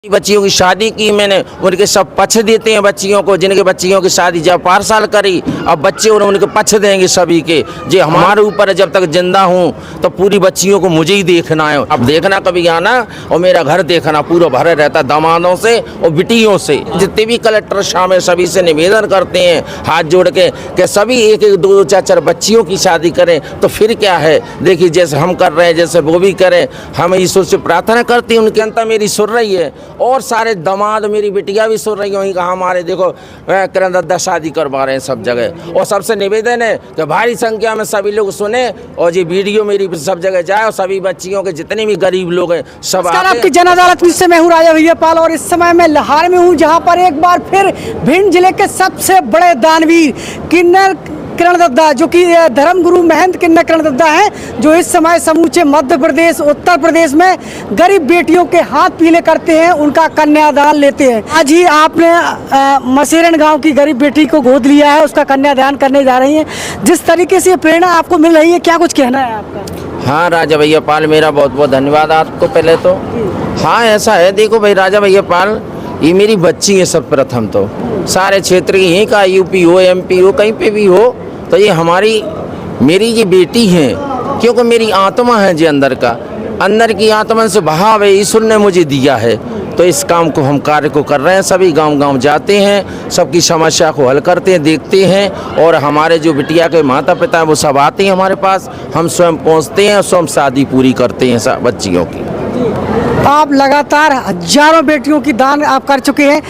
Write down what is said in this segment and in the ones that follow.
बच्चियों की शादी की मैंने, उनके सब पक्ष देते हैं बच्चियों को, जिनके बच्चियों की शादी जब 5 साल करी, अब बच्चे उनके पक्ष देंगे सभी के। जो हमारे ऊपर है, जब तक जिंदा हूँ तो पूरी बच्चियों को मुझे ही देखना है। अब देखना कभी आना और मेरा घर देखना पूरा भरा रहता दामादों से और बिटियों से। जितने भी कलेक्टर शामिल सभी से निवेदन करते हैं हाथ जोड़ के कि सभी एक एक दो चार चार बच्चियों की शादी करें, तो फिर क्या है। देखिए जैसे हम कर रहे हैं, जैसे वो भी करें। हम ईश्वर से प्रार्थना करते हैं, उनकी अंतर मेरी सुन रही है और सारे दामाद मेरी बिटिया भी सुन रही है। वहीं कहा हमारे देखो किरण दत्ता शादी करवा रहे हैं सब जगह। और सबसे निवेदन है कि भारी संख्या में सभी लोग सुने और ये वीडियो मेरी सब जगह जाए और सभी बच्चियों के जितने भी गरीब लोग हैं सब आपकी जन अदालत में। मैं हूँ राजा भैया पाल और इस समय मैं लाहौर में हूँ, जहाँ पर एक बार फिर भिंड जिले के सबसे बड़े दानवीर किरण दत्ता, जो कि धर्मगुरु महंत किरण दत्ता हैं, जो इस समय समूचे मध्य प्रदेश उत्तर प्रदेश में गरीब बेटियों के हाथ पीले करते हैं, उनका कन्यादान लेते हैं। आज ही आपने मसेरन गांव की गरीब बेटी को गोद लिया है, उसका कन्यादान करने जा रही हैं। जिस तरीके से प्रेरणा आपको मिल रही है, क्या कुछ कहना है आपका? हाँ राजा भैया पाल, मेरा बहुत बहुत धन्यवाद आपको पहले तो। हाँ ऐसा है, देखो भाई राजा भैया पाल, ये मेरी बच्ची है सब प्रथम तो। सारे क्षेत्र की यहीं का यूपी हो एमपी हो कहीं पे भी हो, तो ये मेरी ये बेटी है, क्योंकि मेरी आत्मा है जी अंदर की आत्मा से भाव है ईश्वर ने मुझे दिया है। तो इस काम को हम कार्य को कर रहे हैं, सभी गांव जाते हैं, सबकी समस्या को हल करते हैं, देखते हैं। और हमारे जो बिटिया के माता पिता हैं वो सब आते हैं हमारे पास, हम स्वयं पहुंचते हैं, स्वयं शादी पूरी करते हैं सब बच्चियों की। आप लगातार हजारों बेटियों की दान आप कर चुके हैं।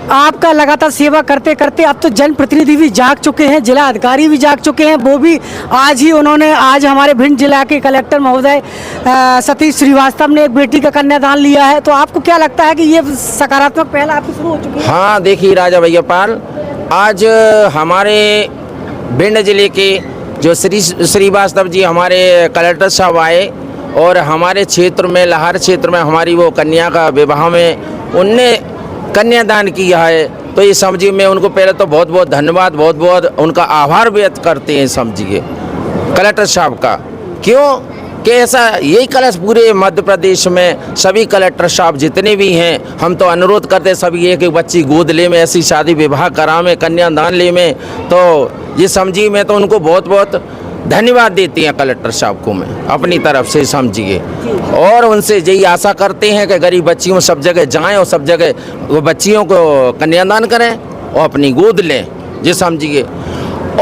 आपका लगातार सेवा करते करते अब तो जनप्रतिनिधि भी जाग चुके हैं, जिला अधिकारी भी जाग चुके हैं। वो भी आज हमारे भिंड जिला के कलेक्टर महोदय सतीश श्रीवास्तव ने एक बेटी का कन्यादान लिया है। तो आपको क्या लगता है कि ये सकारात्मक पहल आपकी शुरू हो चुकी है? हाँ देखिए राजा भैया पाल, आज हमारे भिंड जिले के जो श्रीवास्तव जी हमारे कलेक्टर साहब आए और हमारे क्षेत्र में लाहौर क्षेत्र में हमारी वो कन्या का विवाह में उनने कन्यादान किया है। तो ये समझिए मैं उनको पहले तो बहुत बहुत धन्यवाद, बहुत बहुत उनका आभार व्यक्त करते हैं समझिए कलेक्टर साहब का। क्यों कि ऐसा यही कलश पूरे मध्य प्रदेश में सभी कलेक्टर साहब जितने भी हैं, हम तो अनुरोध करते हैं सभी एक एक बच्ची गोद ले में, ऐसी शादी विवाह करा में, कन्यादान ले में। तो ये समझिए मैं तो उनको बहुत बहुत धन्यवाद देती हैं कलेक्टर साहब को मैं अपनी तरफ से समझिए। और उनसे यही आशा करते हैं कि गरीब बच्चियों सब जगह जाएं और सब जगह वो बच्चियों को कन्यादान करें और अपनी गोद लें जी समझिए।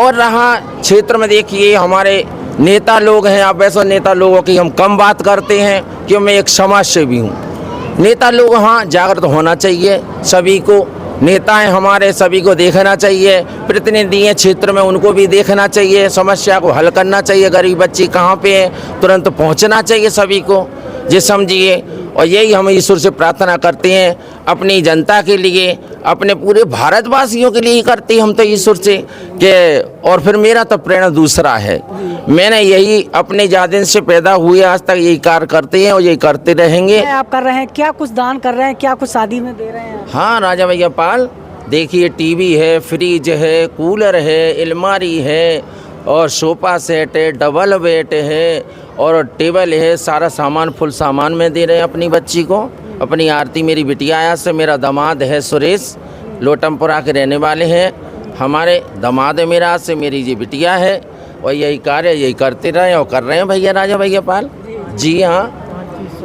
और रहा क्षेत्र में देखिए हमारे नेता लोग हैं, अब ऐसे नेता लोगों की हम कम बात करते हैं क्योंकि मैं एक समाज सेवी हूँ। नेता लोग हाँ जागृत होना चाहिए, सभी को नेता हैं हमारे सभी को देखना चाहिए, प्रतिनिधि हैं क्षेत्र में उनको भी देखना चाहिए, समस्या को हल करना चाहिए। गरीब बच्ची कहाँ पे है तुरंत पहुँचना चाहिए सभी को ये समझिए। और यही हम ईश्वर से प्रार्थना करते हैं अपनी जनता के लिए, अपने पूरे भारतवासियों के लिए ही करते हैं हम तो ईश्वर से कि। और फिर मेरा तो प्रेरणा दूसरा है, मैंने यही अपने जादिन से पैदा हुए आज तक यही कार्य करते हैं और यही करते रहेंगे। आप कर रहे हैं क्या कुछ दान कर रहे हैं, क्या कुछ शादी में दे रहे हैं? हाँ राजा भैया पाल, देखिए टीवी है, फ्रिज है, कूलर है, अलमारी है और सोफा सेट है, डबल बेड है और टेबल है, सारा सामान फुल सामान में दे रहे हैं अपनी बच्ची को। अपनी आरती मेरी बिटिया आया से, मेरा दामाद है सुरेश, लोटमपुरा के रहने वाले हैं हमारे दामाद है मेरा से, मेरी ये बिटिया है। और यही कार्य यही करते रहे और कर रहे हैं भैया राजा भैया पाल जी। हाँ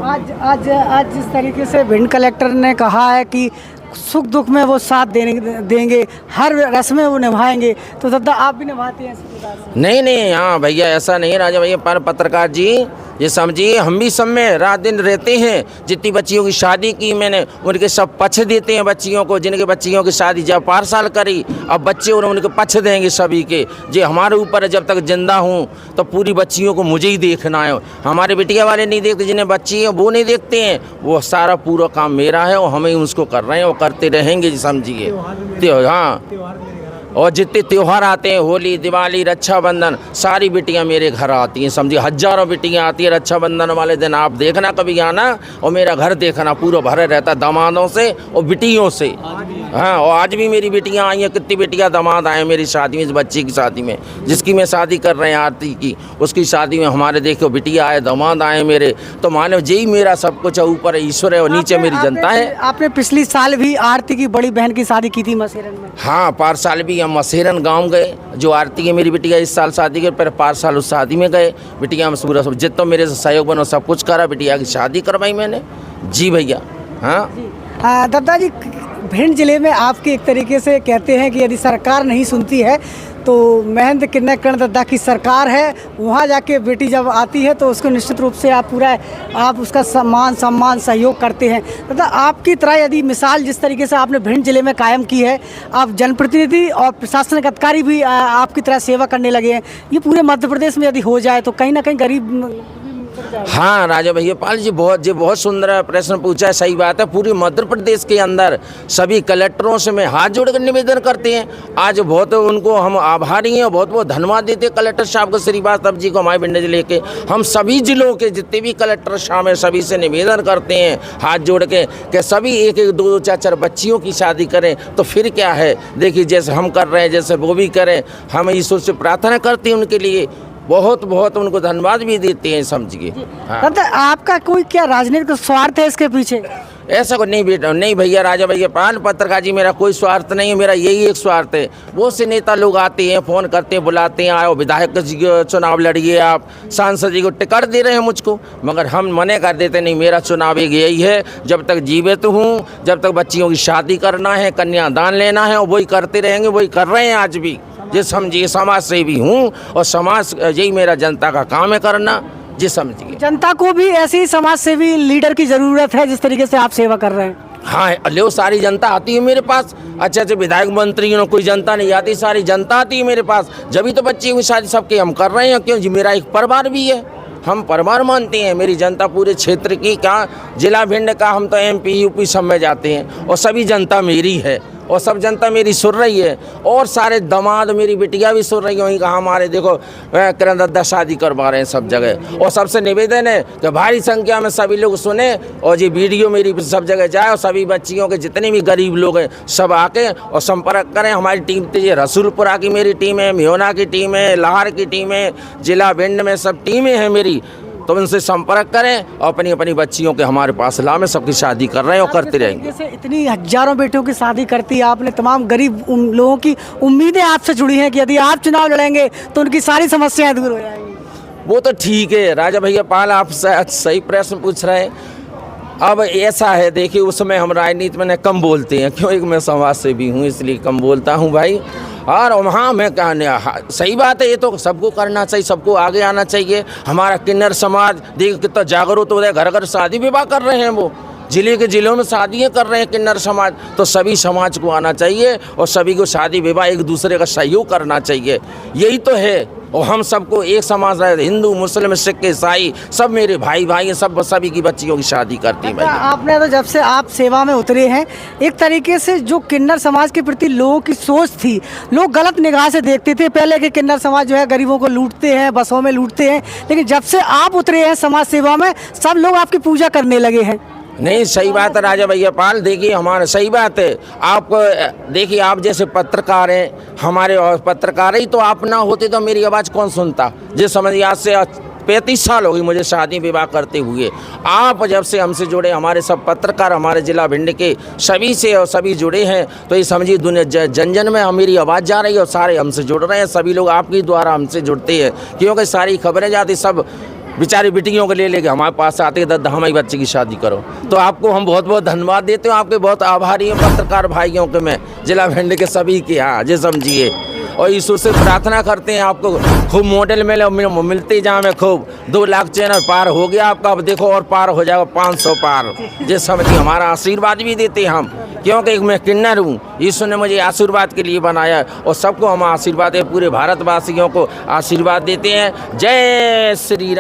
आज जिस तरीके से भिंड कलेक्टर ने कहा है कि सुख दुख में वो साथ देंगे, हर रस्में वो निभाएंगे, तो दादा आप भी निभाते हैं? नहीं हाँ भैया ऐसा नहीं राजा भैया पाल, पत्रकार जी ये समझिए हम भी सब में रात दिन रहते हैं। जितनी बच्चियों की शादी की मैंने, उनके सब पक्ष देते हैं बच्चियों को, जिनके बच्चियों की शादी जब 5 साल करी, अब बच्चे उनके पक्ष देंगे सभी के। जो हमारे ऊपर है, जब तक जिंदा हूँ तो पूरी बच्चियों को मुझे ही देखना है। हमारे बिटिया वाले नहीं देखते, जिन्हें बच्ची है वो नहीं देखते हैं, वो सारा पूरा काम मेरा है और हम ही उसको कर रहे हैं और करते रहेंगे जी समझिए। हाँ और जितने त्यौहार आते हैं, होली, दिवाली, रक्षाबंधन, सारी बेटियां मेरे घर आती हैं। समझिए हजारों बेटियां आती हैं रक्षाबंधन वाले दिन। आप देखना कभी आना और मेरा घर देखना, पूरा भरा रहता है दामादों से और बिटियों से। हाँ, और आज भी मेरी बेटियां आई हैं, कितनी बेटियां दामाद आए मेरी शादी में, इस बच्ची की शादी में, जिसकी मैं शादी कर रहे हैं आरती की, उसकी शादी में हमारे देखो बिटिया आए, दामाद आए मेरे। तो मानो यही मेरा सब कुछ है, ऊपर ईश्वर है और नीचे मेरी जनता है। आपने पिछली साल भी आरती की बड़ी बहन की शादी की थी मसेरन में। हाँ, पार साल भी हम मसेरन गांव गए, जो आरती है मेरी बिटिया इस साल शादी के, पर पार साल उस शादी में गए। बिटिया में पूरा सब जितना मेरे से सहयोग बनो सब कुछ करा, बिटिया की शादी करवाई मैंने। जी भैया। हाँ दद्दा जी, भिंड जिले में आपके एक तरीके से कहते हैं कि यदि सरकार नहीं सुनती है तो महंत किन्नर कर्ण दद्दा की सरकार है, वहाँ जाके बेटी जब आती है तो उसको निश्चित रूप से आप उसका सम्मान सहयोग करते हैं। दद्दा, आपकी तरह यदि मिसाल जिस तरीके से आपने भिंड जिले में कायम की है, आप जनप्रतिनिधि और प्रशासनिक अधिकारी भी आपकी तरह सेवा करने लगे हैं, ये पूरे मध्य प्रदेश में यदि हो जाए तो कहीं ना कहीं गरीब। हाँ राजा भैया पाल जी, बहुत सुंदर प्रश्न पूछा है। सही बात है, पूरे मध्य प्रदेश के अंदर सभी कलेक्टरों से मैं हाथ जोड़कर निवेदन करते हैं। आज बहुत उनको हम आभारी हैं, बहुत बहुत धन्यवाद देते हैं कलेक्टर साहब को, श्रीवास्तव जी को, हमारे भिंड जिले के हम सभी जिलों के जितने भी कलेक्टर साहब हैं सभी से निवेदन करते हैं हाथ जोड़ के कि सभी एक एक दो चार चार बच्चियों की शादी करें। तो फिर क्या है, देखिए जैसे हम कर रहे हैं जैसे वो भी करें। हम ईश्वर से प्रार्थना करते हैं उनके लिए, बहुत बहुत उनको धन्यवाद भी देते हैं, समझिए। हाँ। तो आपका कोई क्या राजनीतिक स्वार्थ है इसके पीछे? ऐसा को नहीं बेटा, नहीं भैया राजा भैया पान पत्रकार जी, मेरा कोई स्वार्थ नहीं है। मेरा यही एक स्वार्थ है, बहुत से नेता लोग आते हैं, फ़ोन करते हैं, बुलाते हैं, आओ विधायक जी को चुनाव लड़िए, आप सांसद जी को टिकट दे रहे हैं मुझको, मगर हम मने कर देते नहीं। मेरा चुनाव एक यही है, जब तक जीवित हूँ, जब तक बच्चियों की शादी करना है, कन्यादान लेना है, और वही करते रहेंगे, वही कर रहे हैं आज भी। ये समझिए समाज सेवी हूँ और समाज यही मेरा जनता का काम है करना। जी समझिए, जनता को भी ऐसे ही समाज सेवी लीडर की ज़रूरत है जिस तरीके से आप सेवा कर रहे हैं। हाँ, ले सारी जनता आती है मेरे पास। अच्छे अच्छे विधायक मंत्री कोई जनता नहीं आती, सारी जनता आती है मेरे पास। जब भी तो बच्ची की शादी सबके हम कर रहे हैं, क्यों जी मेरा एक परिवार भी है, हम परिवार मानते हैं। मेरी जनता पूरे क्षेत्र की, कहाँ जिला भिंड का, हम तो MP UP सब में जाते हैं और सभी जनता मेरी है और सब जनता मेरी सुन रही है। और सारे दामाद मेरी बिटिया भी सुन रही है। वहीं कहाँ हमारे देखो कर्ण दद्दा शादी करवा रहे हैं सब जगह। और सबसे निवेदन है कि भारी संख्या में सभी लोग सुने और ये वीडियो मेरी सब जगह जाए और सभी बच्चियों के जितने भी गरीब लोग हैं सब आके और संपर्क करें। हमारी टीम तो ये रसूलपुरा की मेरी टीम है, म्योना की टीम है, लाहौर की टीम है, जिला भिंड में सब टीमें हैं मेरी। तो उनसे संपर्क करें और अपनी अपनी बच्चियों के हमारे पास ला में सबकी शादी कर रहे हैं और करते रहेंगे। जैसे इतनी हजारों बेटियों की शादी करती है आपने, तमाम गरीब लोगों की उम्मीदें आपसे जुड़ी हैं कि यदि आप चुनाव लड़ेंगे तो उनकी सारी समस्याएं दूर हो जाएंगी। वो तो ठीक है राजा भैया पाल, आप सही प्रश्न पूछ रहे हैं। अब ऐसा है, देखिए उस समय हम राजनीति में कम बोलते हैं, क्योंकि मैं समाज से भी हूँ इसलिए कम बोलता हूँ भाई। और वहाँ मैं कहने सही बात है, ये तो सबको करना चाहिए, सबको आगे आना चाहिए। हमारा किन्नर समाज देखो कितना जागरूक हो रहा है, घर घर शादी विवाह कर रहे हैं, वो जिले के जिलों में शादियाँ कर रहे हैं किन्नर समाज। तो सभी समाज को आना चाहिए और सभी को शादी विवाह एक दूसरे का सहयोग करना चाहिए, यही तो है। और हम सबको एक समाज रहे, हिंदू मुस्लिम सिख ईसाई सब मेरे भाई भाई हैं, सब सभी की बच्चियों की शादी करती हैं। आपने तो जब से आप सेवा में उतरे हैं, एक तरीके से जो किन्नर समाज के प्रति लोगों की सोच थी, लोग गलत निगाह से देखते थे पहले कि किन्नर समाज जो है गरीबों को लूटते हैं, बसों में लूटते हैं, लेकिन जब से आप उतरे हैं समाज सेवा में, सब लोग आपकी पूजा करने लगे हैं। नहीं सही बात है राजा भैया पाल, देखिए हमारा सही बात है। आप देखिए, आप जैसे पत्रकार हैं हमारे, और पत्रकार ही तो आप ना होते तो मेरी आवाज़ कौन सुनता। जिस समझिए आज से 35 साल हो गई मुझे शादी विवाह करते हुए। आप जब से हमसे जुड़े, हमारे सब पत्रकार हमारे जिला भिंड के सभी से और सभी जुड़े हैं, तो ये समझिए दुनिया जन जन में मेरी आवाज़ जा रही है और सारे हमसे जुड़ रहे हैं। सभी लोग आपके द्वारा हमसे जुड़ते हैं, क्योंकि सारी खबरें जाती, सब बेचारी बेटियों को ले लेके हमारे पास आते हैं, दद्दा हमारी बच्ची की शादी करो। तो आपको हम बहुत बहुत धन्यवाद देते हैं, आपके बहुत आभारी हैं पत्रकार भाइयों के मैं, जिला भिंड के सभी के। हाँ जी समझिए, और ईश्वर से प्रार्थना करते हैं आपको खूब मॉडल मिलते जहाँ में खूब 2 लाख चैनल पार हो गया आपका, अब देखो और पार हो जाएगा 500 पार। जिस समझिए हमारा आशीर्वाद भी देते हैं हम, क्योंकि मैं किन्नर हूँ, ईश्वर ने मुझे आशीर्वाद के लिए बनाया और सबको हम आशीर्वाद, पूरे भारतवासियों को आशीर्वाद देते हैं। जय श्री राम।